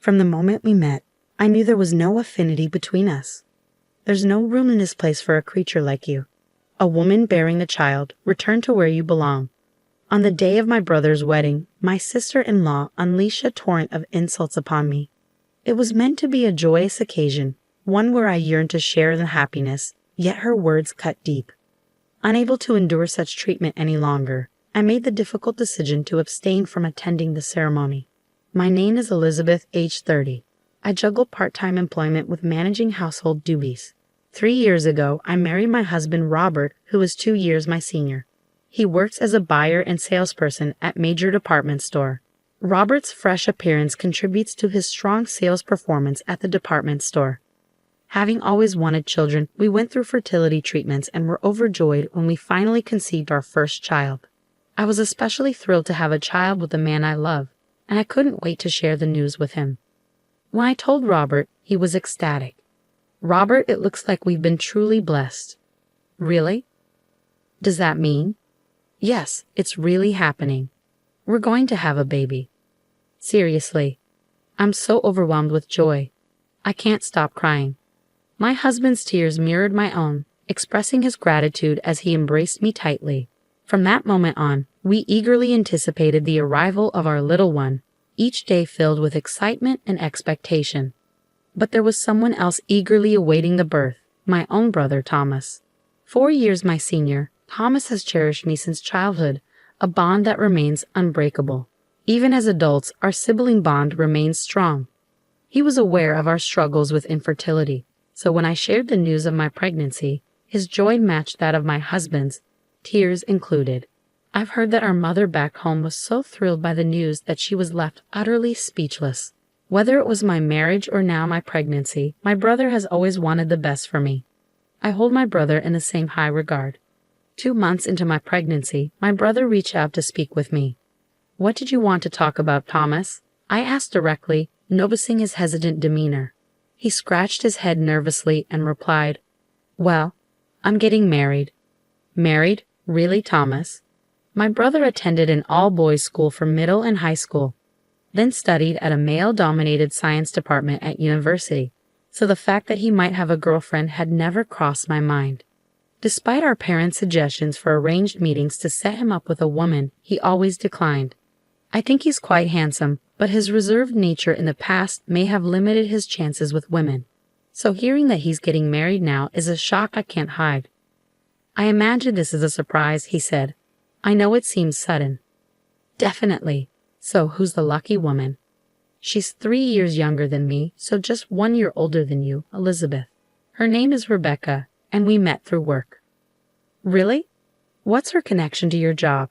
From the moment we met, I knew there was no affinity between us. There's no room in this place for a creature like you. A woman bearing a child, return to where you belong. On the day of my brother's wedding, my sister-in-law unleashed a torrent of insults upon me. It was meant to be a joyous occasion, one where I yearned to share the happiness, yet her words cut deep. Unable to endure such treatment any longer, I made the difficult decision to abstain from attending the ceremony. My name is Elizabeth, age 30. I juggle part-time employment with managing household duties. 3 years ago, I married my husband Robert, who is 2 years my senior. He works as a buyer and salesperson at major department store. Robert's fresh appearance contributes to his strong sales performance at the department store. Having always wanted children, we went through fertility treatments and were overjoyed when we finally conceived our first child. I was especially thrilled to have a child with the man I love, and I couldn't wait to share the news with him. When I told Robert, he was ecstatic. "Robert, it looks like we've been truly blessed." "Really? Does that mean?" "Yes, it's really happening. We're going to have a baby." "Seriously, I'm so overwhelmed with joy. I can't stop crying." My husband's tears mirrored my own, expressing his gratitude as he embraced me tightly. From that moment on, we eagerly anticipated the arrival of our little one, each day filled with excitement and expectation. But there was someone else eagerly awaiting the birth, my own brother Thomas. 4 years my senior, Thomas has cherished me since childhood, a bond that remains unbreakable. Even as adults, our sibling bond remains strong. He was aware of our struggles with infertility, so when I shared the news of my pregnancy, his joy matched that of my husband's, tears included. I've heard that our mother back home was so thrilled by the news that she was left utterly speechless. Whether it was my marriage or now my pregnancy, my brother has always wanted the best for me. I hold my brother in the same high regard. 2 months into my pregnancy, my brother reached out to speak with me. "What did you want to talk about, Thomas?" I asked directly, noticing his hesitant demeanor. He scratched his head nervously and replied, "Well, I'm getting married." "Married? Really, Thomas?" My brother attended an all-boys school for middle and high school, then studied at a male-dominated science department at university, so the fact that he might have a girlfriend had never crossed my mind. Despite our parents' suggestions for arranged meetings to set him up with a woman, he always declined. I think he's quite handsome, but his reserved nature in the past may have limited his chances with women. So hearing that he's getting married now is a shock I can't hide. "I imagine this is a surprise," he said. "I know it seems sudden." "Definitely. So who's the lucky woman?" "She's 3 years younger than me, so just 1 year older than you, Elizabeth. Her name is Rebecca, and we met through work." "Really? What's her connection to your job?"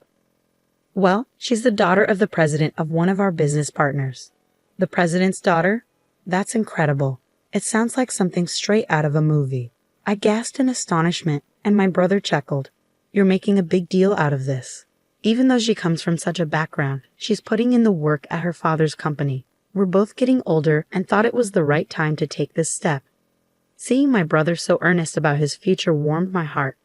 "Well, she's the daughter of the president of one of our business partners." "The president's daughter? That's incredible. It sounds like something straight out of a movie." I gasped in astonishment, and my brother chuckled. "You're making a big deal out of this." Even though she comes from such a background, she's putting in the work at her father's company. We're both getting older and thought it was the right time to take this step. Seeing my brother so earnest about his future warmed my heart.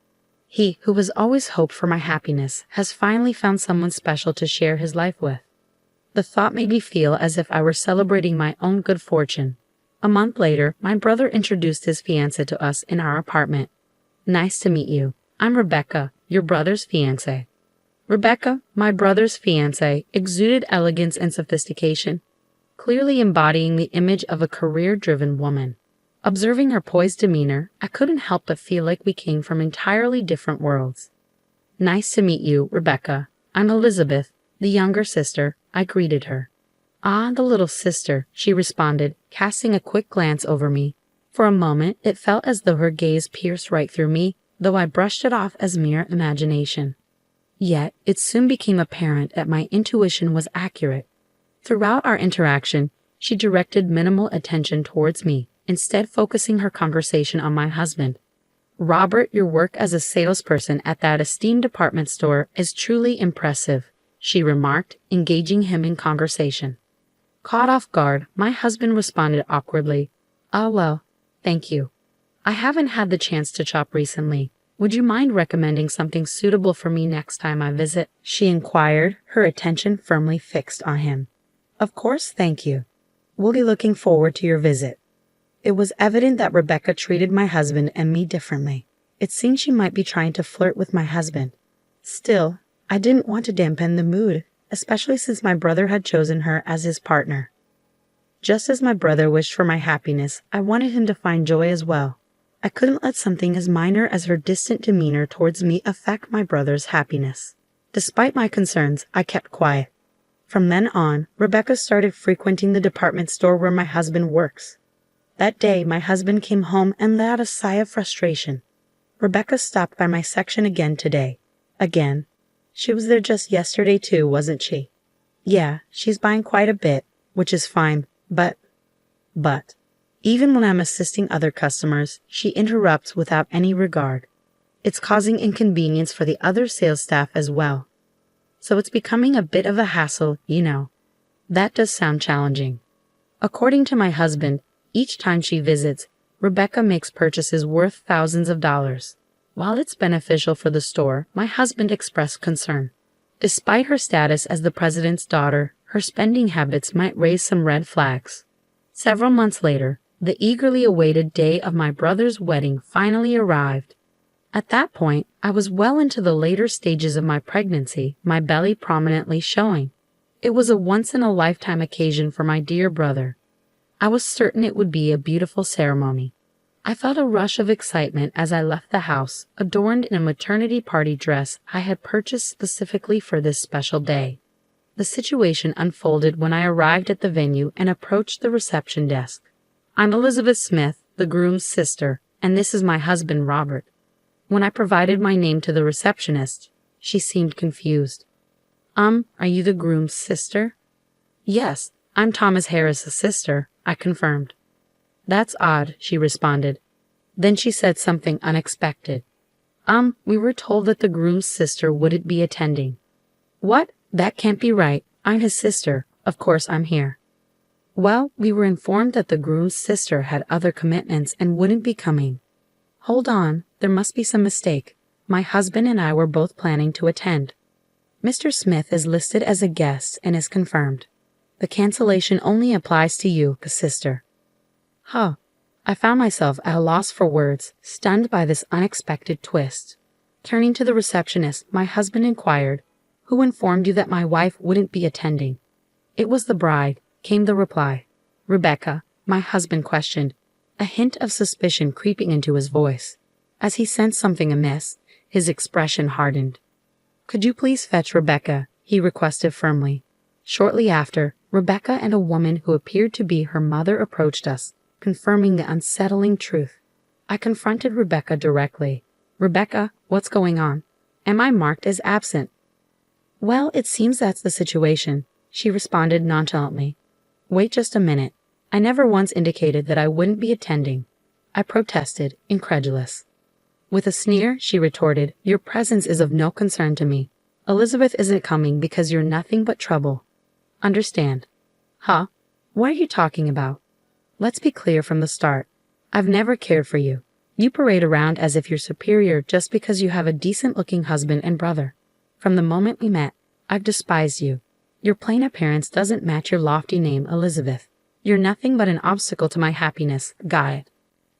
He, who has always hoped for my happiness, has finally found someone special to share his life with. The thought made me feel as if I were celebrating my own good fortune. A month later, my brother introduced his fiancée to us in our apartment. "Nice to meet you. I'm Rebecca, your brother's fiancée." Rebecca, my brother's fiancée, exuded elegance and sophistication, clearly embodying the image of a career-driven woman. Observing her poised demeanor, I couldn't help but feel like we came from entirely different worlds. "Nice to meet you, Rebecca. I'm Elizabeth, the younger sister," I greeted her. "Ah, the little sister," she responded, casting a quick glance over me. For a moment, it felt as though her gaze pierced right through me, though I brushed it off as mere imagination. Yet, it soon became apparent that my intuition was accurate. Throughout our interaction, she directed minimal attention towards me, instead focusing her conversation on my husband. "Robert, your work as a salesperson at that esteemed department store is truly impressive," she remarked, engaging him in conversation. Caught off guard, my husband responded awkwardly, "Ah, well, thank you. I haven't had the chance to shop recently. Would you mind recommending something suitable for me next time I visit?" she inquired, her attention firmly fixed on him. "Of course, thank you. We'll be looking forward to your visit. It was evident that Rebecca treated my husband and me differently. It seemed she might be trying to flirt with my husband. Still, I didn't want to dampen the mood, especially since my brother had chosen her as his partner. Just as my brother wished for my happiness, I wanted him to find joy as well. I couldn't let something as minor as her distant demeanor towards me affect my brother's happiness. Despite my concerns, I kept quiet. From then on, Rebecca started frequenting the department store where my husband works. That day, my husband came home and let out a sigh of frustration. Rebecca stopped by my section again today. Again. She was there just yesterday too, wasn't she? Yeah, she's buying quite a bit, which is fine, but, even when I'm assisting other customers, she interrupts without any regard. It's causing inconvenience for the other sales staff as well. So it's becoming a bit of a hassle, you know. That does sound challenging. According to my husband, each time she visits, Rebecca makes purchases worth thousands of dollars. While it's beneficial for the store, my husband expressed concern. Despite her status as the president's daughter, her spending habits might raise some red flags. Several months later, the eagerly awaited day of my brother's wedding finally arrived. At that point, I was well into the later stages of my pregnancy, my belly prominently showing. It was a once-in-a-lifetime occasion for my dear brother. I was certain it would be a beautiful ceremony. I felt a rush of excitement as I left the house, adorned in a maternity party dress I had purchased specifically for this special day. The situation unfolded when I arrived at the venue and approached the reception desk. I'm Elizabeth Smith, the groom's sister, and this is my husband, Robert. When I provided my name to the receptionist, she seemed confused. Are you the groom's sister? Yes, I'm Thomas Harris's sister, I confirmed. That's odd, she responded. Then she said something unexpected. We were told that the groom's sister wouldn't be attending. What? That can't be right. I'm his sister. Of course I'm here. Well, we were informed that the groom's sister had other commitments and wouldn't be coming. Hold on, there must be some mistake. My husband and I were both planning to attend. Mr. Smith is listed as a guest and is confirmed. The cancellation only applies to you, sister. Huh. I found myself at a loss for words, stunned by this unexpected twist. Turning to the receptionist, my husband inquired, "Who informed you that my wife wouldn't be attending?" "It was the bride," came the reply. "Rebecca," my husband questioned, a hint of suspicion creeping into his voice. As he sensed something amiss, his expression hardened. "Could you please fetch Rebecca?" he requested firmly. Shortly after, Rebecca and a woman who appeared to be her mother approached us, confirming the unsettling truth. I confronted Rebecca directly. "Rebecca, what's going on? Am I marked as absent?" "Well, it seems that's the situation," she responded nonchalantly. "Wait just a minute. I never once indicated that I wouldn't be attending," I protested, incredulous. With a sneer, she retorted, "Your presence is of no concern to me. Elizabeth isn't coming because you're nothing but trouble. Understand?" "Huh? What are you talking about? Let's be clear from the start. I've never cared for you. You parade around as if you're superior just because you have a decent-looking husband and brother. From the moment we met, I've despised you. Your plain appearance doesn't match your lofty name, Elizabeth. You're nothing but an obstacle to my happiness, guide."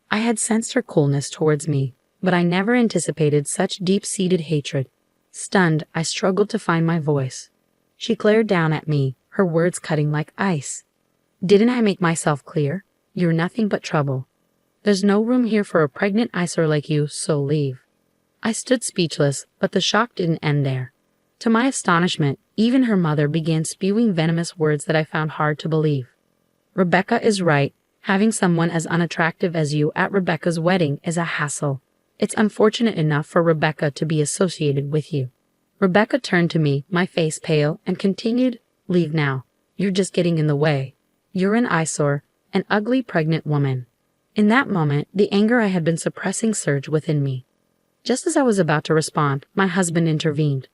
I had sensed her coolness towards me, but I never anticipated such deep-seated hatred. Stunned, I struggled to find my voice. She glared down at me, her words cutting like ice. "Didn't I make myself clear? You're nothing but trouble. There's no room here for a pregnant eyesore like you, so leave." I stood speechless, but the shock didn't end there. To my astonishment, even her mother began spewing venomous words that I found hard to believe. "Rebecca is right. Having someone as unattractive as you at Rebecca's wedding is a hassle. It's unfortunate enough for Rebecca to be associated with you." Rebecca turned to me, my face pale, and continued, "Leave now. You're just getting in the way. You're an eyesore, an ugly pregnant woman." In that moment, the anger I had been suppressing surged within me. Just as I was about to respond, my husband intervened.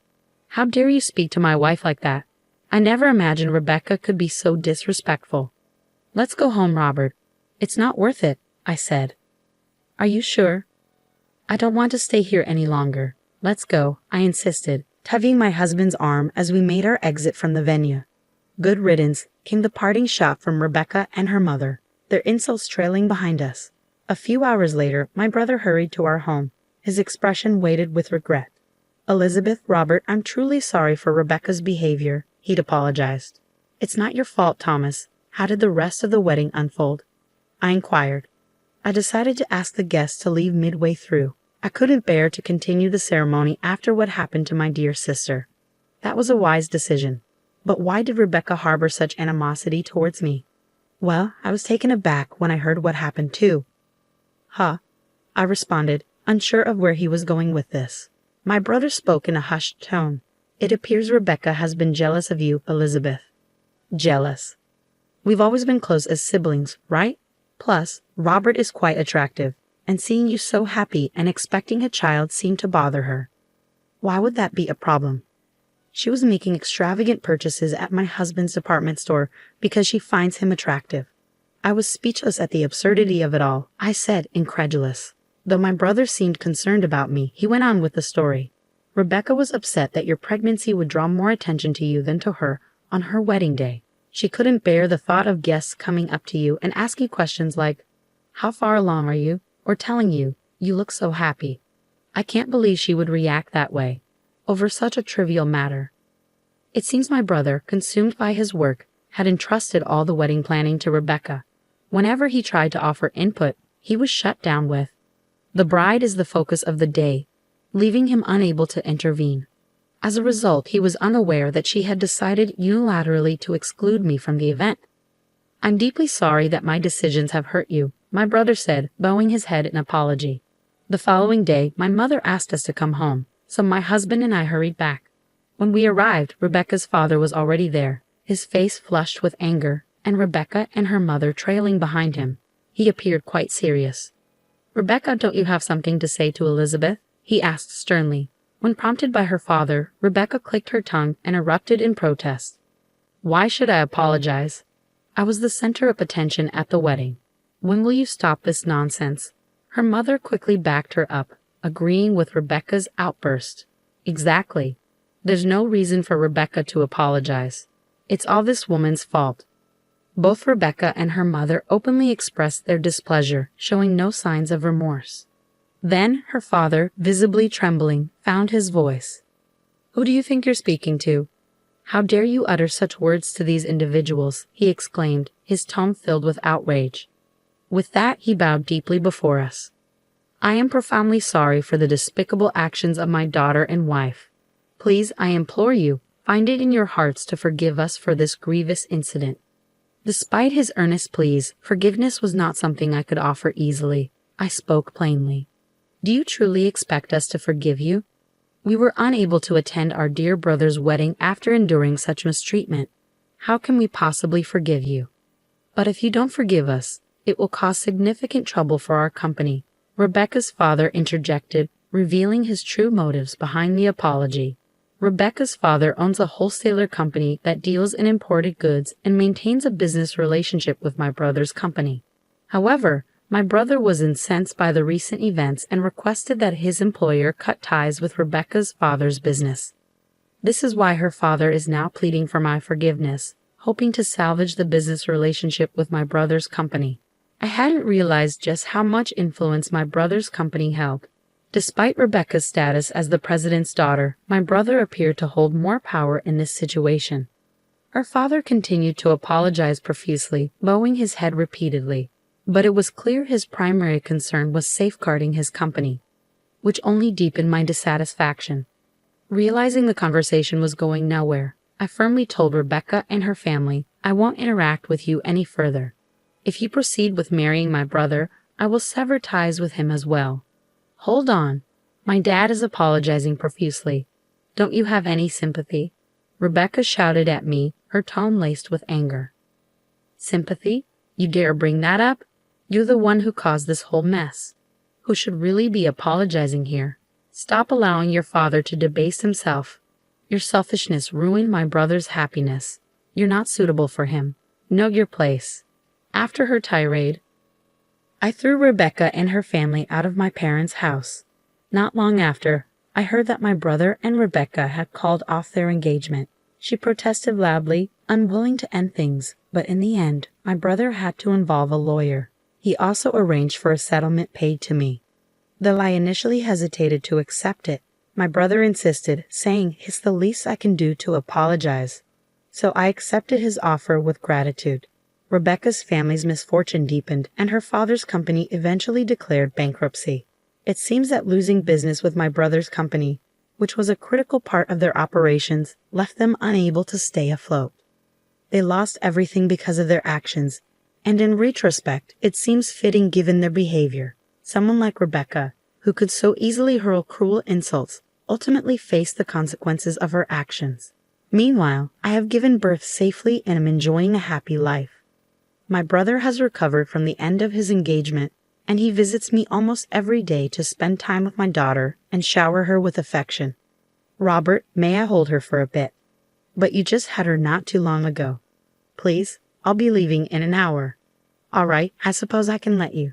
"How dare you speak to my wife like that? I never imagined Rebecca could be so disrespectful." "Let's go home, Robert. It's not worth it," I said. "Are you sure?" "I don't want to stay here any longer. Let's go," I insisted, tugging my husband's arm as we made our exit from the venue. Good riddance, came the parting shot from Rebecca and her mother, their insults trailing behind us. A few hours later, my brother hurried to our home, his expression weighted with regret. Elizabeth, Robert, I'm truly sorry for Rebecca's behavior, he'd apologized. It's not your fault, Thomas. How did the rest of the wedding unfold? I inquired. I decided to ask the guests to leave midway through. I couldn't bear to continue the ceremony after what happened to my dear sister. That was a wise decision. But why did Rebecca harbor such animosity towards me? Well, I was taken aback when I heard what happened too. Huh, I responded, unsure of where he was going with this. My brother spoke in a hushed tone. It appears Rebecca has been jealous of you, Elizabeth. Jealous. We've always been close as siblings, right? Plus, Robert is quite attractive, and seeing you so happy and expecting a child seemed to bother her. Why would that be a problem? She was making extravagant purchases at my husband's department store because she finds him attractive. I was speechless at the absurdity of it all, I said, incredulous. Though my brother seemed concerned about me, he went on with the story. Rebecca was upset that your pregnancy would draw more attention to you than to her on her wedding day. She couldn't bear the thought of guests coming up to you and asking questions like, "How far along are you?" or telling you, "You look so happy." I can't believe she would react that way, over such a trivial matter. It seems my brother, consumed by his work, had entrusted all the wedding planning to Rebecca. Whenever he tried to offer input, he was shut down with, "The bride is the focus of the day," leaving him unable to intervene. As a result, he was unaware that she had decided unilaterally to exclude me from the event. "I'm deeply sorry that my decisions have hurt you," my brother said, bowing his head in apology. The following day, my mother asked us to come home, so my husband and I hurried back. When we arrived, Rebecca's father was already there, his face flushed with anger, and Rebecca and her mother trailing behind him. He appeared quite serious. "Rebecca, don't you have something to say to Elizabeth?" he asked sternly. When prompted by her father, Rebecca clicked her tongue and erupted in protest. "Why should I apologize? I was the center of attention at the wedding. When will you stop this nonsense?" Her mother quickly backed her up, agreeing with Rebecca's outburst. "Exactly. There's no reason for Rebecca to apologize. It's all this woman's fault." Both Rebecca and her mother openly expressed their displeasure, showing no signs of remorse. Then her father, visibly trembling, found his voice. "Who do you think you're speaking to? How dare you utter such words to these individuals?" he exclaimed, his tone filled with outrage. With that, he bowed deeply before us. "I am profoundly sorry for the despicable actions of my daughter and wife. Please, I implore you, find it in your hearts to forgive us for this grievous incident." Despite his earnest pleas, forgiveness was not something I could offer easily. I spoke plainly. "Do you truly expect us to forgive you? We were unable to attend our dear brother's wedding after enduring such mistreatment. How can we possibly forgive you? But if you don't forgive us, it will cause significant trouble for our company," Rebecca's father interjected, revealing his true motives behind the apology. Rebecca's father owns a wholesaler company that deals in imported goods and maintains a business relationship with my brother's company. However, my brother was incensed by the recent events and requested that his employer cut ties with Rebecca's father's business. This is why her father is now pleading for my forgiveness, hoping to salvage the business relationship with my brother's company. I hadn't realized just how much influence my brother's company held. Despite Rebecca's status as the president's daughter, my brother appeared to hold more power in this situation. Her father continued to apologize profusely, bowing his head repeatedly. But it was clear his primary concern was safeguarding his company, which only deepened my dissatisfaction. Realizing the conversation was going nowhere, I firmly told Rebecca and her family, "I won't interact with you any further. If you proceed with marrying my brother, I will sever ties with him as well." "Hold on. My dad is apologizing profusely. Don't you have any sympathy?" Rebecca shouted at me, her tone laced with anger. "Sympathy? You dare bring that up? You're the one who caused this whole mess. Who should really be apologizing here? Stop allowing your father to debase himself. Your selfishness ruined my brother's happiness. You're not suitable for him. Know your place." After her tirade, I threw Rebecca and her family out of my parents' house. Not long after, I heard that my brother and Rebecca had called off their engagement. She protested loudly, unwilling to end things, but in the end, my brother had to involve a lawyer. He also arranged for a settlement paid to me. Though I initially hesitated to accept it, my brother insisted, saying it's the least I can do to apologize. So I accepted his offer with gratitude. Rebecca's family's misfortune deepened, and her father's company eventually declared bankruptcy. It seems that losing business with my brother's company, which was a critical part of their operations, left them unable to stay afloat. They lost everything because of their actions, and in retrospect, it seems fitting given their behavior. Someone like Rebecca, who could so easily hurl cruel insults, ultimately faced the consequences of her actions. Meanwhile, I have given birth safely and am enjoying a happy life. My brother has recovered from the end of his engagement, and he visits me almost every day to spend time with my daughter and shower her with affection. Robert, may I hold her for a bit? But you just had her not too long ago. Please, I'll be leaving in an hour. All right, I suppose I can let you.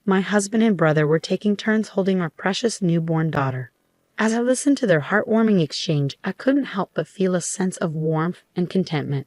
My husband and brother were taking turns holding our precious newborn daughter. As I listened to their heartwarming exchange, I couldn't help but feel a sense of warmth and contentment.